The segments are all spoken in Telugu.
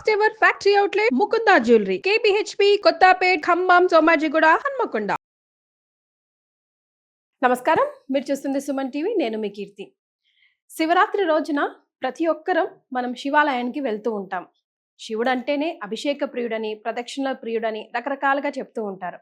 First ever factory outlet Mukunda jewellery KPHB Kothapet Khammam Somajiguda Hanamkonda. నమస్కారం, మీరు చూస్తుంది సుమన్ టీవీ. నేను మీ కీర్తి. శివరాత్రి రోజున ప్రతి ఒక్కరం మనం శివాలయానికి వెళ్తూ ఉంటాం. శివుడు అంటేనే అభిషేక ప్రియుడని, ప్రదక్షిణల ప్రియుడని రకరకాలుగా చెప్తూ ఉంటారు.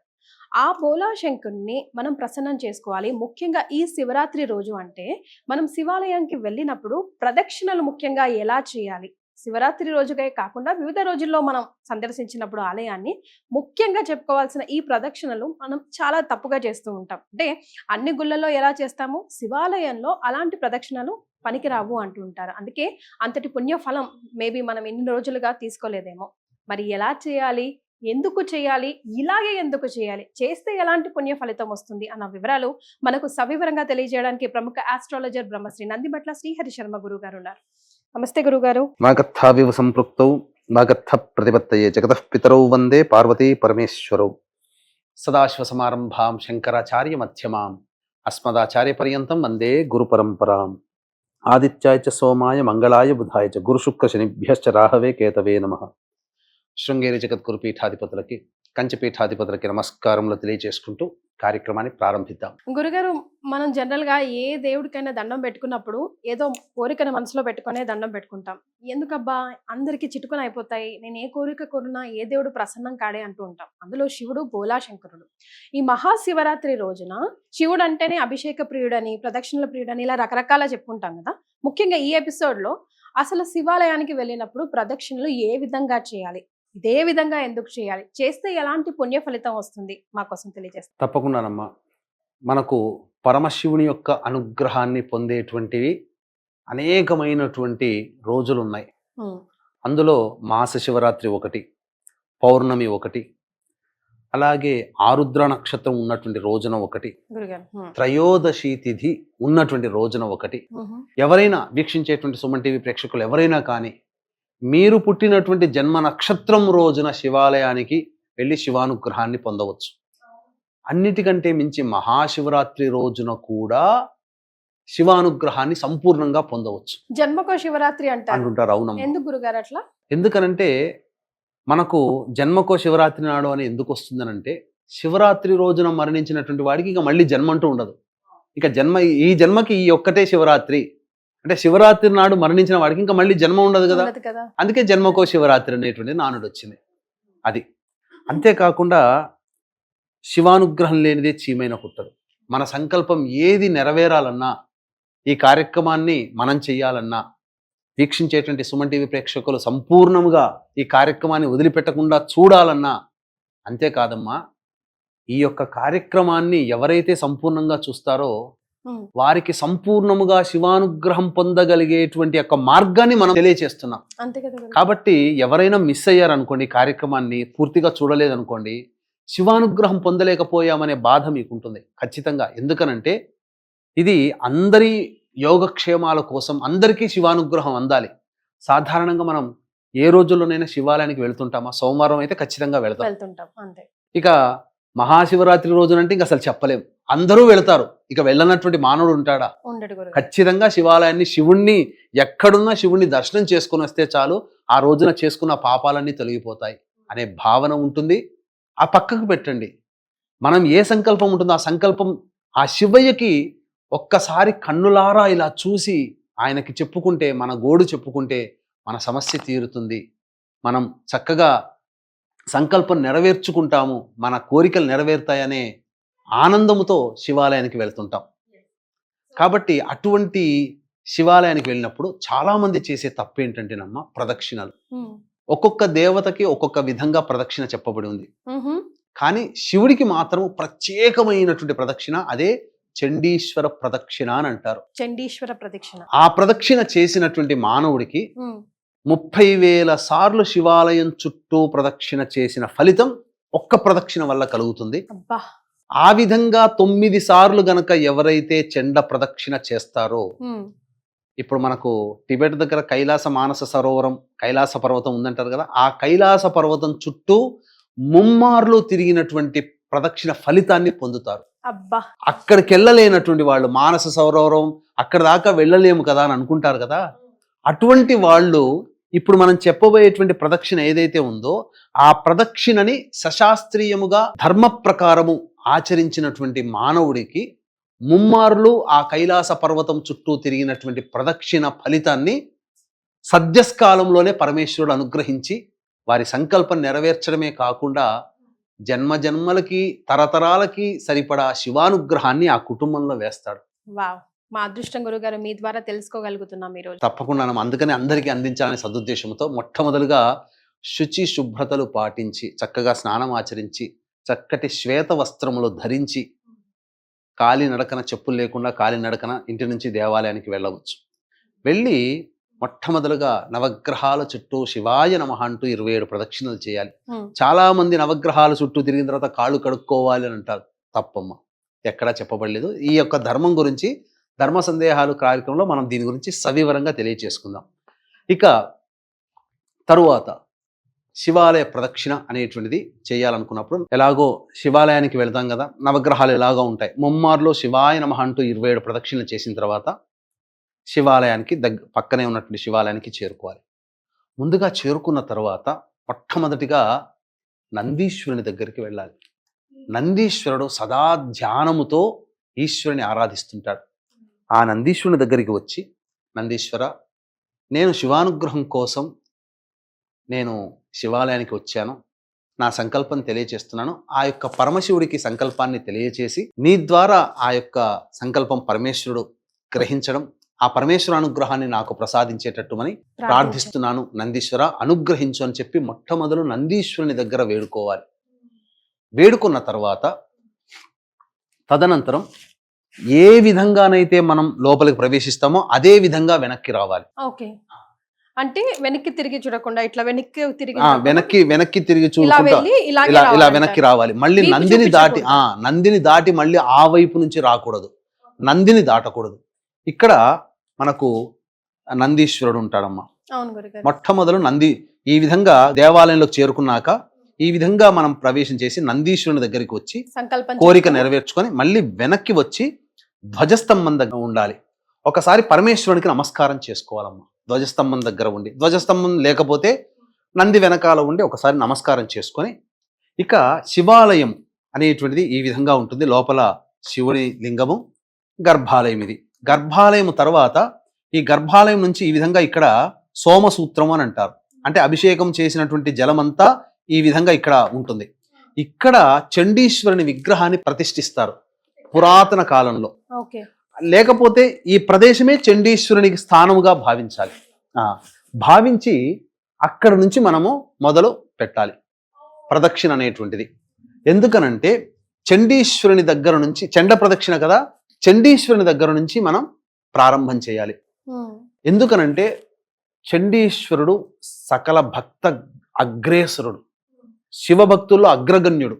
ఆ బోలా శంకరుణ్ణి మనం ప్రసన్నం చేసుకోవాలి. ముఖ్యంగా ఈ శివరాత్రి రోజు అంటే మనం శివాలయానికి వెళ్ళినప్పుడు ప్రదక్షిణలు ముఖ్యంగా ఎలా చేయాలి, శివరాత్రి రోజుకే కాకుండా వివిధ రోజుల్లో మనం సందర్శించినప్పుడు ఆలయాన్ని ముఖ్యంగా చెప్పుకోవాల్సిన ఈ ప్రదక్షిణలు మనం చాలా తప్పుగా చేస్తూ ఉంటాం. అంటే అన్ని గుళ్ళల్లో ఎలా చేస్తామో శివాలయంలో అలాంటి ప్రదక్షిణలు పనికిరావు అంటూ ఉంటారు. అందుకే అంతటి పుణ్యఫలం మేబీ మనం ఇన్ని రోజులుగా తీసుకోలేదేమో. మరి ఎలా చేయాలి, ఎందుకు చేయాలి, ఇలాగే ఎందుకు చేయాలి, చేస్తే ఎలాంటి పుణ్య ఫలితం వస్తుంది అన్న వివరాలు మనకు సవివరంగా తెలియజేయడానికి ప్రముఖ ఆస్ట్రాలజర్ బ్రహ్మశ్రీ నందిబట్ల శ్రీహరి శర్మ గురువు గారు ఉన్నారు. నమస్తే గురుగారు. మాగర్థావివ సంపృక్తౌ మాగర్థ ప్రతిపత్తయే జగతః పితరౌ వందే పార్వతీ పరమేశ్వరౌ. సదాశివ సమారంభాం శంకరాచార్య మధ్యమాం అస్మదాచార్య పర్యంతం వందే గురు పరంపరాం. ఆదిత్యాయ చ సోమాయ మంగళాయ బుధాయ చ గురు శుక్ర శనిభ్యశ్చ రాహవే కేతవే నమః. శృంగేరి జగద్గురు పీఠాధిపతులకి, కంచపీఠాధిపతులకి నమస్కారములు తెలియజేసుకుంటూ కార్యక్రమాన్ని ప్రారంభిద్దాం. గురుగారు, మనం జనరల్ గా ఏ దేవుడికైనా దండం పెట్టుకున్నప్పుడు ఏదో కోరికను మనసులో పెట్టుకునే దండం పెట్టుకుంటాం. ఎందుకబ్బా అందరికి చిటుకుని అయిపోతాయి, నేను ఏ కోరిక కోరినా ఏ దేవుడు ప్రసన్నం కాడే అంటూ ఉంటాం. అందులో శివుడు బోలా శంకరుడు. ఈ మహాశివరాత్రి రోజున శివుడు అంటేనే అభిషేక ప్రియుడని, ప్రదక్షిణల ప్రియుడని ఇలా రకరకాల చెప్పుకుంటాం కదా. ముఖ్యంగా ఈ ఎపిసోడ్ లో అసలు శివాలయానికి వెళ్ళినప్పుడు ప్రదక్షిణలు ఏ విధంగా చేయాలి, ఇదే విధంగా ఎందుకు చేయాలి, చేస్తే ఎలాంటి పుణ్య ఫలితం వస్తుంది మా కోసం తెలియజేస్తాం. తప్పకుండానమ్మా. మనకు పరమశివుని యొక్క అనుగ్రహాన్ని పొందేటువంటివి అనేకమైనటువంటి రోజులు ఉన్నాయి. అందులో మాస శివరాత్రి ఒకటి, పౌర్ణమి ఒకటి, అలాగే ఆరుద్ర నక్షత్రం ఉన్నటువంటి రోజున ఒకటి, త్రయోదశి తిథి ఉన్నటువంటి రోజున ఒకటి. ఎవరైనా వీక్షించేటువంటి సుమన్ టీవీ ప్రేక్షకులు ఎవరైనా కానీ మీరు పుట్టినటువంటి జన్మ నక్షత్రం రోజున శివాలయానికి వెళ్ళి శివానుగ్రహాన్ని పొందవచ్చు. అన్నిటికంటే మించి మహాశివరాత్రి రోజున కూడా శివానుగ్రహాన్ని సంపూర్ణంగా పొందవచ్చు. జన్మకో శివరాత్రి అంటారు. అవునమ్మా. ఎందుకు గురుగారు అట్లా? ఎందుకనంటే మనకు జన్మకో శివరాత్రి నాడు అని ఎందుకు వస్తుందనంటే, శివరాత్రి రోజున మరణించినటువంటి వాడికి ఇక మళ్ళీ జన్మ అంటూ ఉండదు. ఇక ఈ జన్మకి ఈ ఒక్కటే శివరాత్రి. అంటే శివరాత్రి నాడు మరణించిన వాడికి ఇంకా మళ్ళీ జన్మ ఉండదు కదా. అందుకే జన్మకో శివరాత్రి అనేటువంటి నానుడు వచ్చింది. అది అంతేకాకుండా శివానుగ్రహం లేనిదే చీమైన పుట్టదు. మన సంకల్పం ఏది నెరవేరాలన్నా, ఈ కార్యక్రమాన్ని మనం చెయ్యాలన్నా, వీక్షించేటువంటి సుమన్ టీవీ ప్రేక్షకులు సంపూర్ణంగా ఈ కార్యక్రమాన్ని వదిలిపెట్టకుండా చూడాలన్నా, అంతేకాదమ్మా ఈ యొక్క కార్యక్రమాన్ని ఎవరైతే సంపూర్ణంగా చూస్తారో వారికి సంపూర్ణముగా శివానుగ్రహం పొందగలిగేటువంటి యొక్క మార్గాన్ని మనం తెలియచేస్తున్నాం. కాబట్టి ఎవరైనా మిస్ అయ్యారనుకోండి, కార్యక్రమాన్ని పూర్తిగా చూడలేదనుకోండి, శివానుగ్రహం పొందలేకపోయామనే బాధ మీకుంటుంది ఖచ్చితంగా. ఎందుకనంటే ఇది అందరి యోగక్షేమాల కోసం, అందరికీ శివానుగ్రహం అందాలి. సాధారణంగా మనం ఏ రోజుల్లోనైనా శివాలయానికి వెళ్తుంటామా? సోమవారం అయితే ఖచ్చితంగా వెళ్తాం. ఇక మహాశివరాత్రి రోజునంటే ఇంక అసలు చెప్పలేం, అందరూ వెళతారు. ఇక వెళ్ళనటువంటి మానవుడు ఉంటాడా? ఖచ్చితంగా శివాలయాన్ని, శివుణ్ణి ఎక్కడున్నా శివుణ్ణి దర్శనం చేసుకుని వస్తే చాలు, ఆ రోజున చేసుకున్న పాపాలన్నీ తొలగిపోతాయి అనే భావన ఉంటుంది. ఆ పక్కకు పెట్టండి. మనం ఏ సంకల్పం ఉంటుందో ఆ సంకల్పం ఆ శివయ్యకి ఒక్కసారి కన్నులారా ఇలా చూసి ఆయనకి చెప్పుకుంటే, మన గోడు చెప్పుకుంటే మన సమస్య తీరుతుంది. మనం చక్కగా సంకల్పం నెరవేర్చుకుంటాము, మన కోరికలు నెరవేరుతాయనే ఆనందముతో శివాలయానికి వెళ్తుంటాం. కాబట్టి అటువంటి శివాలయానికి వెళ్ళినప్పుడు చాలా మంది చేసే తప్పు ఏంటంటేనమ్మా, ప్రదక్షిణలు. ఒక్కొక్క దేవతకి ఒక్కొక్క విధంగా ప్రదక్షిణ చెప్పబడి ఉంది. కానీ శివుడికి మాత్రం ప్రత్యేకమైనటువంటి ప్రదక్షిణ, అదే చండీశ్వర ప్రదక్షిణ అని అంటారు. చండీశ్వర ప్రదక్షిణ. ఆ ప్రదక్షిణ చేసినటువంటి మానవుడికి 30,000 సార్లు శివాలయం చుట్టూ ప్రదక్షిణ చేసిన ఫలితం ఒక్క ప్రదక్షిణ వల్ల కలుగుతుంది. ఆ విధంగా 9 సార్లు గనక ఎవరైతే చండ ప్రదక్షిణ చేస్తారో, ఇప్పుడు మనకు టిబెట్ దగ్గర కైలాస మానస సరోవరం, కైలాస పర్వతం ఉందంటారు కదా, ఆ కైలాస పర్వతం చుట్టూ ముమ్మార్లు తిరిగినటువంటి ప్రదక్షిణ ఫలితాన్ని పొందుతారు. అక్కడికి వెళ్ళలేనటువంటి వాళ్ళు, మానస సరోవరం అక్కడ దాకా వెళ్ళలేము కదా అని అనుకుంటారు కదా, అటువంటి వాళ్ళు ఇప్పుడు మనం చెప్పబోయేటువంటి ప్రదక్షిణ ఏదైతే ఉందో ఆ ప్రదక్షిణని సశాస్త్రీయముగా ధర్మ ప్రకారము ఆచరించినటువంటి మానవుడికి ముమ్మార్లు ఆ కైలాస పర్వతం చుట్టూ తిరిగినటువంటి ప్రదక్షిణ ఫలితాన్ని సద్యస్కాలంలోనే పరమేశ్వరుడు అనుగ్రహించి వారి సంకల్పం నెరవేర్చడమే కాకుండా జన్మ జన్మలకి తరతరాలకి సరిపడా శివానుగ్రహాన్ని ఆ కుటుంబంలో వేస్తాడు. వావ్, మా అదృష్టం గురుగారు, మీ ద్వారా తెలుసుకోగలుగుతున్నాం ఈ రోజు. తప్పకుండా అందుకని అందరికీ అందించాలనే సదుద్దేశంతో మొట్టమొదలుగా శుచి శుభ్రతలు పాటించి చక్కగా స్నానం ఆచరించి చక్కటి శ్వేత వస్త్రములు ధరించి కాలి నడకన చెప్పులు లేకుండా కాలి నడకన ఇంటి నుంచి దేవాలయానికి వెళ్ళవచ్చు. వెళ్ళి మొట్టమొదలుగా నవగ్రహాల చుట్టూ శివాయ నమః అంటూ 27 ప్రదక్షిణలు చేయాలి. చాలా మంది నవగ్రహాల చుట్టూ తిరిగిన తర్వాత కాళ్ళు కడుక్కోవాలి అని అంటారు. తప్పమ్మ, ఎక్కడా చెప్పబడలేదు. ఈ యొక్క ధర్మం గురించి ధర్మ సందేహాలు కార్యక్రమంలో మనం దీని గురించి సవివరంగా తెలియచేసుకుందాం. ఇక తరువాత శివాలయ ప్రదక్షిణ అనేటువంటిది చేయాలనుకున్నప్పుడు ఎలాగో శివాలయానికి వెళ్తాం కదా, నవగ్రహాలు ఎలాగో ఉంటాయి. ముమ్మార్లో శివాయ నమః అంటూ 27 ప్రదక్షిణలు చేసిన తర్వాత శివాలయానికి పక్కనే ఉన్నటువంటి శివాలయానికి చేరుకోవాలి. ముందుగా చేరుకున్న తర్వాత మొట్టమొదటిగా నందీశ్వరుని దగ్గరికి వెళ్ళాలి. నందీశ్వరుడు సదా ధ్యానముతో ఈశ్వరుని ఆరాధిస్తుంటాడు. ఆ నందీశ్వరుని దగ్గరికి వచ్చి, నందీశ్వర, నేను శివానుగ్రహం కోసం నేను శివాలయానికి వచ్చాను, నా సంకల్పం తెలియచేస్తున్నాను. ఆ యొక్క పరమశివుడికి సంకల్పాన్ని తెలియచేసి నీ ద్వారా ఆ యొక్క సంకల్పం పరమేశ్వరుడు గ్రహించడం, ఆ పరమేశ్వర అనుగ్రహాన్ని నాకు ప్రసాదించేటట్టుమని ప్రార్థిస్తున్నాను, నందీశ్వర అనుగ్రహించు అని చెప్పి మొట్టమొదలు నందీశ్వరుని దగ్గర వేడుకోవాలి. వేడుకున్న తర్వాత తదనంతరం ఏ విధంగానైతే మనం లోపలికి ప్రవేశిస్తామో అదే విధంగా వెనక్కి రావాలి. ఓకే, అంటే వెనక్కి తిరిగి చూడకుండా ఇట్లా వెనక్కి తిరిగి చూడకుండా ఇలా వెనక్కి రావాలి. మళ్ళీ నందిని దాటి మళ్ళీ ఆ వైపు నుంచి రాకూడదు, నందిని దాటకూడదు. ఇక్కడ మనకు నందీశ్వరుడు ఉంటాడమ్మా. మొట్టమొదలు నంది ఈ విధంగా దేవాలయంలోకి చేరుకున్నాక ఈ విధంగా మనం ప్రవేశం చేసి నందీశ్వరుని దగ్గరికి వచ్చి కోరిక నెరవేర్చుకొని మళ్ళీ వెనక్కి వచ్చి ధ్వజస్తంభం దగ్గర ఉండాలి. ఒకసారి పరమేశ్వరునికి నమస్కారం చేసుకోవాలమ్మా. ధ్వజస్తంభం దగ్గర ఉండి, ధ్వజస్తంభం లేకపోతే నంది వెనకాల ఉండి ఒకసారి నమస్కారం చేసుకొని, ఇక శివాలయం అనేటువంటిది ఈ విధంగా ఉంటుంది. లోపల శివుని లింగము, గర్భాలయం. ఇది గర్భాలయం తర్వాత ఈ గర్భాలయం నుంచి ఈ విధంగా ఇక్కడ సోమసూత్రం అని అంటారు. అంటే అభిషేకం చేసినటువంటి జలమంతా ఈ విధంగా ఇక్కడ ఉంటుంది. ఇక్కడ చండీశ్వరుని విగ్రహాన్ని ప్రతిష్ఠిస్తారు పురాతన కాలంలో. లేకపోతే ఈ ప్రదేశమే చండీశ్వరునికి స్థానముగా భావించాలి. భావించి అక్కడ నుంచి మనము మొదలు పెట్టాలి ప్రదక్షిణ అనేటువంటిది. ఎందుకనంటే చండీశ్వరుని దగ్గర నుంచి, చండ ప్రదక్షిణ కదా, చండీశ్వరుని దగ్గర నుంచి మనం ప్రారంభం చేయాలి. ఎందుకనంటే చండీశ్వరుడు సకల భక్త అగ్రేసరుడు, శివభక్తుల్లో అగ్రగణ్యుడు.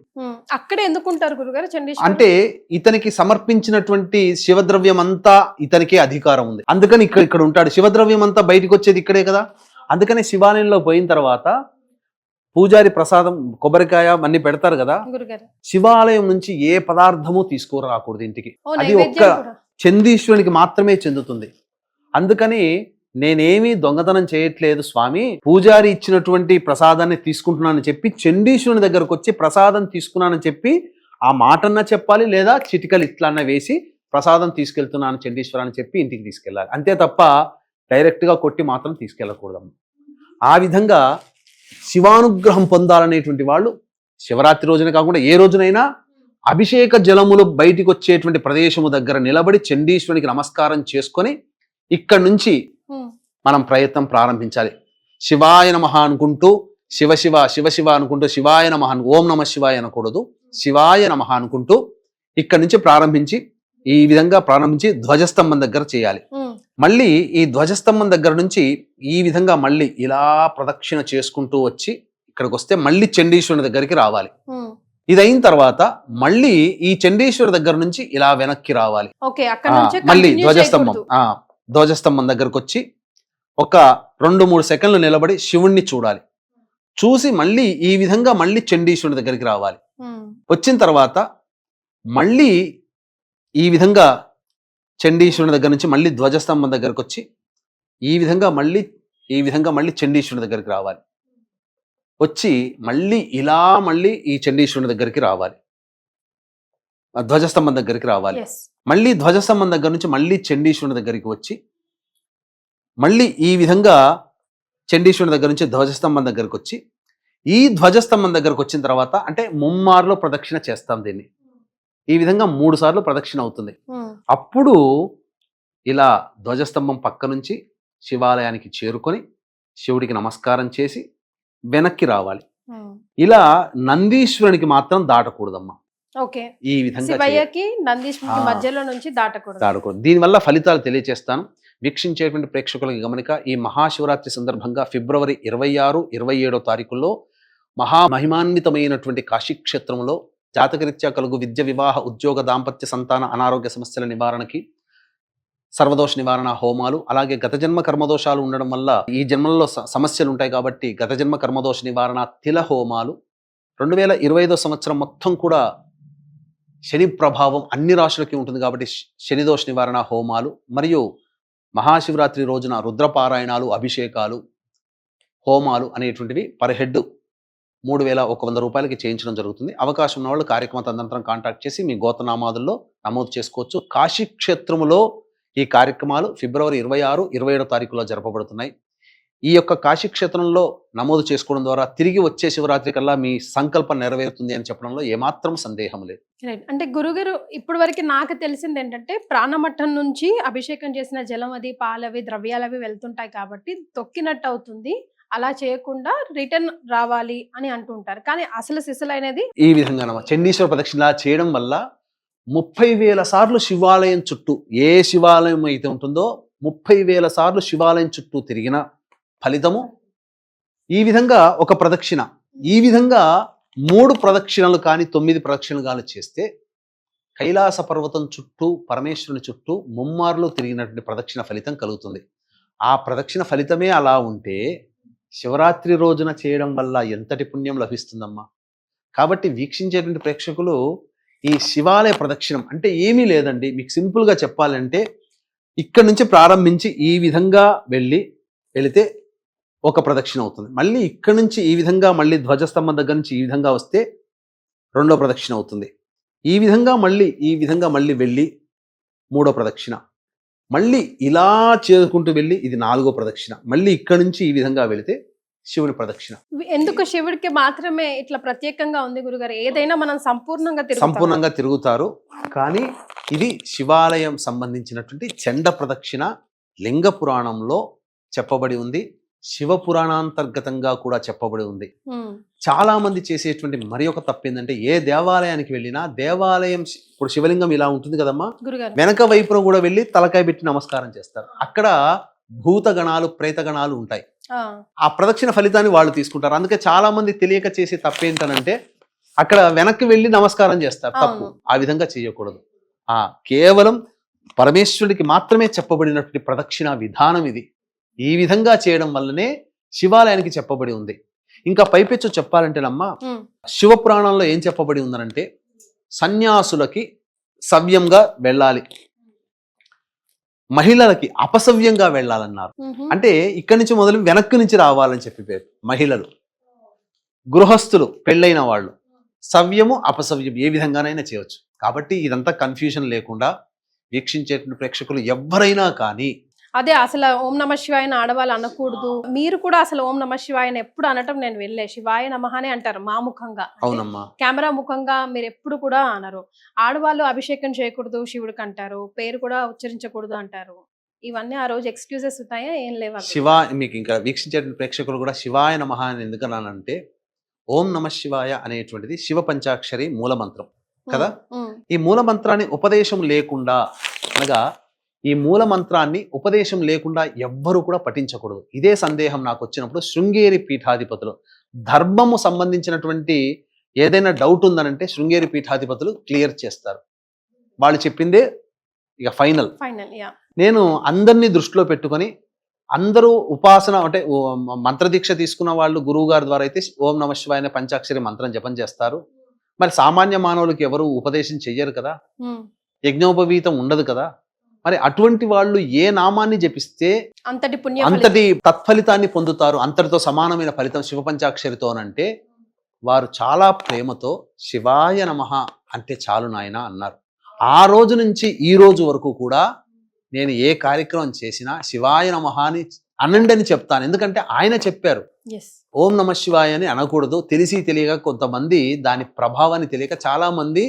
అక్కడే ఎందుకుంటారు గురుగారు చండీశ్వరుడు? అంటే ఇతనికి సమర్పించినటువంటి శివద్రవ్యం అంతా ఇతనికే అధికారం ఉంది. అందుకని ఇక్కడ ఉంటాడు. శివద్రవ్యం అంతా బయటకు వచ్చేది ఇక్కడే కదా. అందుకని శివాలయంలో పోయిన తర్వాత పూజారి ప్రసాదం కొబ్బరికాయ అన్ని పెడతారు కదా, శివాలయం నుంచి ఏ పదార్థము తీసుకురాకూడదు ఇంటికి. అది ఒక్క చండీశ్వరునికి మాత్రమే చెందుతుంది. అందుకని నేనేమీ దొంగతనం చేయట్లేదు స్వామి, పూజారి ఇచ్చినటువంటి ప్రసాదాన్ని తీసుకుంటున్నానని చెప్పి చండీశ్వరుని దగ్గరకు వచ్చి ప్రసాదం తీసుకున్నానని చెప్పి ఆ మాటన్నా చెప్పాలి, లేదా చిటికలు ఇట్లన్నా వేసి ప్రసాదం తీసుకెళ్తున్నాను చండీశ్వర అని చెప్పి ఇంటికి తీసుకెళ్ళాలి. అంతే తప్ప డైరెక్ట్గా కొట్టి మాత్రం తీసుకెళ్ళకూడదు. ఆ విధంగా శివానుగ్రహం పొందాలనేటువంటి వాళ్ళు శివరాత్రి రోజున కాకుండా ఏ రోజునైనా అభిషేక జలములు బయటికి వచ్చేటువంటి ప్రదేశము దగ్గర నిలబడి చండీశ్వరునికి నమస్కారం చేసుకొని ఇక్కడి నుంచి మనం ప్రయత్నం ప్రారంభించాలి. శివాయ నమః అనుకుంటూ శివ శివ శివ శివ అనుకుంటూ శివాయ నమః, ఓం నమ శివాయ అనకూడదు, శివాయ నమః అనుకుంటూ ఇక్కడి నుంచి ప్రారంభించి ఈ విధంగా ప్రారంభించి ధ్వజస్తంభం దగ్గర చేయాలి. మళ్ళీ ఈ ధ్వజస్తంభం దగ్గర నుంచి ఈ విధంగా మళ్ళీ ఇలా ప్రదక్షిణ చేసుకుంటూ వచ్చి ఇక్కడికి వస్తే మళ్ళీ చండీశ్వరుని దగ్గరికి రావాలి. ఇది అయిన తర్వాత మళ్ళీ ఈ చండీశ్వరు దగ్గర నుంచి ఇలా వెనక్కి రావాలి. మళ్ళీ ధ్వజస్తంభం దగ్గరకు వచ్చి ఒక 2-3 సెకండ్లు నిలబడి శివుణ్ణి చూడాలి. చూసి మళ్ళీ ఈ విధంగా మళ్ళీ చండీశ్వరుని దగ్గరికి రావాలి. వచ్చిన తర్వాత మళ్ళీ ఈ విధంగా చండీశ్వరుని దగ్గర నుంచి మళ్ళీ ధ్వజస్తంభం దగ్గరకు వచ్చి ఈ విధంగా మళ్ళీ ఈ విధంగా మళ్ళీ చండీశ్వరుని దగ్గరికి రావాలి. వచ్చి మళ్ళీ ఈ చండీశ్వరుని దగ్గరికి రావాలి, ధ్వజస్తంభం దగ్గరికి రావాలి. ఎస్. మళ్ళీ ధ్వజస్తంభం దగ్గర నుంచి మళ్ళీ చండీశ్వరుని దగ్గరికి వచ్చి మళ్ళీ ఈ విధంగా చండీశ్వరుని దగ్గర నుంచి ధ్వజస్తంభం దగ్గరికి వచ్చి ఈ ధ్వజస్తంభం దగ్గరకు వచ్చిన తర్వాత అంటే ముమ్మార్లు ప్రదక్షిణ చేస్తాం దీన్ని. ఈ విధంగా 3 సార్లు ప్రదక్షిణ అవుతుంది. అప్పుడు ఇలా ధ్వజస్తంభం పక్క నుంచి శివాలయానికి చేరుకొని శివుడికి నమస్కారం చేసి వెనక్కి రావాలి. ఇలా నందీశ్వరునికి మాత్రం దాటకూడదమ్మా. ఓకే. ఈ విధంగా శివయ్యకి నందీశ్వరునికి మధ్యలో నుంచి దాటకూడదు. దాటకూడదు. దీనివల్ల ఫలితాలు తెలియజేస్తాను. వీక్షించేటువంటి ప్రేక్షకులకి గమనిక, ఈ మహాశివరాత్రి సందర్భంగా ఫిబ్రవరి 26, 27 తారీఖుల్లో మహామహిమాన్వితమైనటువంటి కాశీక్షేత్రంలో జాతకరీత్యా కలుగు విద్య, వివాహ, ఉద్యోగ, దాంపత్య, సంతాన, అనారోగ్య సమస్యల నివారణకి సర్వదోష నివారణ హోమాలు, అలాగే గత జన్మ కర్మదోషాలు ఉండడం వల్ల ఈ జన్మల్లో సమస్యలు ఉంటాయి కాబట్టి గత జన్మ కర్మదోష నివారణ తిల హోమాలు, 2025 సంవత్సరం మొత్తం కూడా శని ప్రభావం అన్ని రాశులకి ఉంటుంది కాబట్టి శనిదోష నివారణ హోమాలు, మరియు మహాశివరాత్రి రోజున రుద్రపారాయణాలు, అభిషేకాలు, హోమాలు అనేటువంటివి పర్ హెడ్ 3,100 రూపాయలకి చేయించడం జరుగుతుంది. అవకాశం ఉన్న వాళ్ళు కార్యక్రమ తదనంతరం కాంటాక్ట్ చేసి మీ గోత్రనామాదుల్లో నమోదు చేసుకోవచ్చు. కాశీక్షేత్రములో ఈ కార్యక్రమాలు ఫిబ్రవరి 26, 27 తారీఖులో జరపబడుతున్నాయి. ఈ యొక్క కాశీక్షేత్రంలో నమోదు చేసుకోవడం ద్వారా తిరిగి వచ్చే శివరాత్రి కల్లా మీ సంకల్పం నెరవేరుతుంది అని చెప్పడంలో ఏమాత్రం సందేహం లేదు. రైట్. అంటే గురుగారు ఇప్పటి వరకు నాకు తెలిసింది ఏంటంటే ప్రాణమట్టం నుంచి అభిషేకం చేసిన జలం అది, పాలవి, ద్రవ్యాలవి వెళ్తుంటాయి కాబట్టి తొక్కినట్టు అవుతుంది, అలా చేయకుండా రిటర్న్ రావాలి అని అంటుంటారు. కానీ అసలు సిసలైనది ఈ విధంగా చండీశ్వర ప్రదక్షిణ చేయడం వల్ల 30,000 సార్లు శివాలయం చుట్టూ, ఏ శివాలయం అయితే ఉంటుందో 30,000 సార్లు శివాలయం చుట్టూ తిరిగిన ఫలితము. ఈ విధంగా ఒక ప్రదక్షిణ, ఈ విధంగా 3 ప్రదక్షిణలు కానీ 9 ప్రదక్షిణలు కానీ చేస్తే కైలాస పర్వతం చుట్టూ, పరమేశ్వరుని చుట్టూ ముమ్మార్లు తిరిగినటువంటి ప్రదక్షిణ ఫలితం కలుగుతుంది. ఆ ప్రదక్షిణ ఫలితమే అలా ఉంటే శివరాత్రి రోజున చేయడం వల్ల ఎంతటి పుణ్యం లభిస్తుందమ్మా. కాబట్టి వీక్షించేటువంటి ప్రేక్షకులు ఈ శివాలయ ప్రదక్షిణం అంటే ఏమీ లేదండి, మీకు సింపుల్గా చెప్పాలంటే ఇక్కడ నుంచి ప్రారంభించి ఈ విధంగా వెళితే ఒక ప్రదక్షిణ అవుతుంది. మళ్ళీ ఇక్కడ నుంచి ఈ విధంగా మళ్ళీ ధ్వజస్తంభం దగ్గర నుంచి ఈ విధంగా వస్తే 2వ ప్రదక్షిణ అవుతుంది. ఈ విధంగా మళ్ళీ వెళ్ళి 3వ ప్రదక్షిణ, మళ్ళీ ఇలా చేసుకుంటూ వెళ్ళి ఇది 4వ ప్రదక్షిణ, మళ్ళీ ఇక్కడ నుంచి ఈ విధంగా వెళితే శివుని ప్రదక్షిణ. ఎందుకు శివుడికి మాత్రమే ఇట్లా ప్రత్యేకంగా ఉంది గురుగారు? ఏదైనా మనం సంపూర్ణంగా తిరుగుతారు. కానీ ఇది శివాలయం సంబంధించినటువంటి చండ ప్రదక్షిణ లింగ పురాణంలో చెప్పబడి ఉంది, శివ పురాణాంతర్గతంగా కూడా చెప్పబడి ఉంది. చాలా మంది చేసేటువంటి మరి ఒక తప్పు ఏంటంటే, ఏ దేవాలయానికి వెళ్ళినా దేవాలయం ఇప్పుడు శివలింగం ఇలా ఉంటుంది కదమ్మా, వెనక వైపున కూడా వెళ్ళి తలకాయ పెట్టి నమస్కారం చేస్తారు. అక్కడ భూతగణాలు, ప్రేతగణాలు ఉంటాయి. ఆ ప్రదక్షిణ ఫలితాన్ని వాళ్ళు తీసుకుంటారు. అందుకే చాలా మంది తెలియక చేసే తప్పేంటనంటే అక్కడ వెనక్కి వెళ్ళి నమస్కారం చేస్తారు. తప్పు, ఆ విధంగా చేయకూడదు. కేవలం పరమేశ్వరుడికి మాత్రమే చెప్పబడినటువంటి ప్రదక్షిణ విధానం ఇది. ఈ విధంగా చేయడం వల్లనే శివాలయానికి చెప్పబడి ఉంది. ఇంకా పైపెచ్చు చెప్పాలంటేనమ్మా, శివపురాణంలో ఏం చెప్పబడి ఉందనంటే సన్యాసులకి సవ్యంగా వెళ్ళాలి, మహిళలకి అపసవ్యంగా వెళ్ళాలన్నారు. అంటే ఇక్కడి నుంచి మొదలు వెనక్కి నుంచి రావాలని చెప్పి మహిళలు, గృహస్థులు, పెళ్ళైన వాళ్ళు సవ్యము అపసవ్యం ఏ విధంగానైనా చేయవచ్చు. కాబట్టి ఇదంతా కన్ఫ్యూజన్ లేకుండా వీక్షించేటువంటి ప్రేక్షకులు ఎవరైనా కానీ అదే అసలు ఓం నమ శివాయని ఆడవాళ్ళు అనకూడదు. మీరు కూడా అసలు ఓం నమ శివాయని ఎప్పుడు అనటం నేను వెళ్ళే, శివాయ నమః అంటారు మా ముఖంగా. అవునమ్మా, కెమెరా ముఖంగా మీరు ఎప్పుడు కూడా అనరు. ఆడవాళ్ళు అభిషేకం చేయకూడదు శివుడికి అంటారు, పేరు కూడా ఉచ్చరించకూడదు అంటారు. ఇవన్నీ ఆ రోజు ఎక్స్క్యూజెస్ అవుతాయా? ఏం లేవా? మీకు ఇంకా వీక్షించే ప్రేక్షకులు కూడా శివాయ నమః అని ఎందుకన్నానంటే, ఓం నమ శివాయ అనేటువంటిది శివ పంచాక్షరి మూల మంత్రం కదా. ఈ మూల మంత్రాన్ని ఉపదేశం లేకుండా, అనగా ఈ మూల మంత్రాన్ని ఉపదేశం లేకుండా ఎవ్వరూ కూడా పఠించకూడదు. ఇదే సందేహం నాకు వచ్చినప్పుడు శృంగేరి పీఠాధిపతులు, ధర్మము సంబంధించినటువంటి ఏదైనా డౌట్ ఉందనంటే శృంగేరి పీఠాధిపతులు క్లియర్ చేస్తారు. వాళ్ళు చెప్పిందే ఇక ఫైనల్. నేను అందరినీ దృష్టిలో పెట్టుకొని, అందరూ ఉపాసన అంటే మంత్రదీక్ష తీసుకున్న వాళ్ళు గురువు గారి ద్వారా అయితే ఓం నమ శివాయ అనే పంచాక్షరి మంత్రం జపం చేస్తారు. మరి సామాన్య మానవులకి ఎవరు ఉపదేశం చెయ్యరు కదా, యజ్ఞోపవీతం ఉండదు కదా. మరి అటువంటి వాళ్ళు ఏ నామాన్ని జపిస్తే అంతటి పుణ్యం అంతటి తత్ఫలితాన్ని పొందుతారు, అంతటితో సమానమైన ఫలితం శివ పంచాక్షరితో అనంటే వారు చాలా ప్రేమతో శివాయ నమః అంటే చాలు నాయన అన్నారు. ఆ రోజు నుంచి ఈ రోజు వరకు కూడా నేను ఏ కార్యక్రమం చేసినా శివాయ నమః అని అనండి అని చెప్తాను. ఎందుకంటే ఆయన చెప్పారు. ఎస్ ఓం నమ శివాయ అని అనకూడదు. తెలిసి తెలియక కొంతమంది దాని ప్రభావాన్ని తెలియక చాలా మంది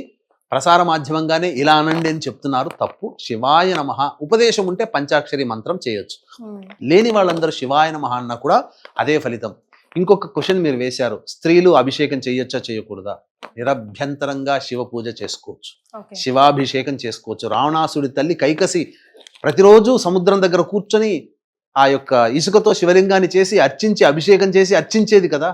ప్రసార మాధ్యమంగానే ఇలా అనండి అని చెప్తున్నారు. తప్పు. శివాయ నమః ఉపదేశం ఉంటే పంచాక్షరి మంత్రం చేయొచ్చు. లేని వాళ్ళందరూ శివాయ నమః అన్నా కూడా అదే ఫలితం. ఇంకొక క్వశ్చన్ మీరు వేశారు, స్త్రీలు అభిషేకం చేయొచ్చా చేయకూడదా? నిరభ్యంతరంగా శివ పూజ చేసుకోవచ్చు, ఓకే శివాభిషేకం చేసుకోవచ్చు. రావణాసుడి తల్లి కైకసి ప్రతిరోజు సముద్రం దగ్గర కూర్చొని ఆ యొక్క ఇసుకతో శివలింగాన్ని చేసి అర్చించి అభిషేకం చేసి అర్చించేది కదా.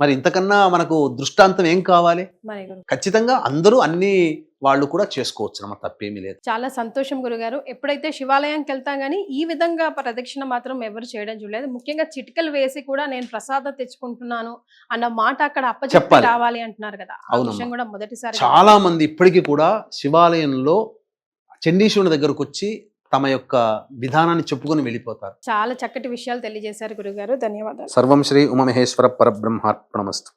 మరి ఇంతకన్నా మనకు దృష్టాంతం ఏం కావాలి? మరి గురు ఖచ్చితంగా అందరూ అన్ని వాళ్ళు కూడా చేసుకోవచ్చు అన్నమాట, తప్పేమీ లేదు. చాలా సంతోషం గురుగారు. ఎప్పుడైతే శివాలయానికి వెళ్తాం కానీ ఈ విధంగా ప్రదక్షిణ మాత్రం ఎవరు చేయడం చూడలేదు. ముఖ్యంగా చిటికలు వేసి కూడా నేను ప్రసాదం తెచ్చుకుంటున్నాను అన్న మాట అక్కడ అప్పచెప్పి చెప్పాలి. రావాలి అంటున్నారు కదా. ఆ అవునమ్మా. విషయం కూడా మొదటిసారి చాలా మంది ఇప్పటికీ కూడా శివాలయంలో చండీశ్వరుని దగ్గరకు వచ్చి తమ యొక్క విధానాన్ని చెప్పుకొని వెళ్ళిపోతారు. చాలా చక్కటి విషయాలు తెలియజేశారు గురుగారు. ధన్యవాదాలు. సర్వం శ్రీ ఉమామహేశ్వర పరబ్రహ్మార్పణమస్తు.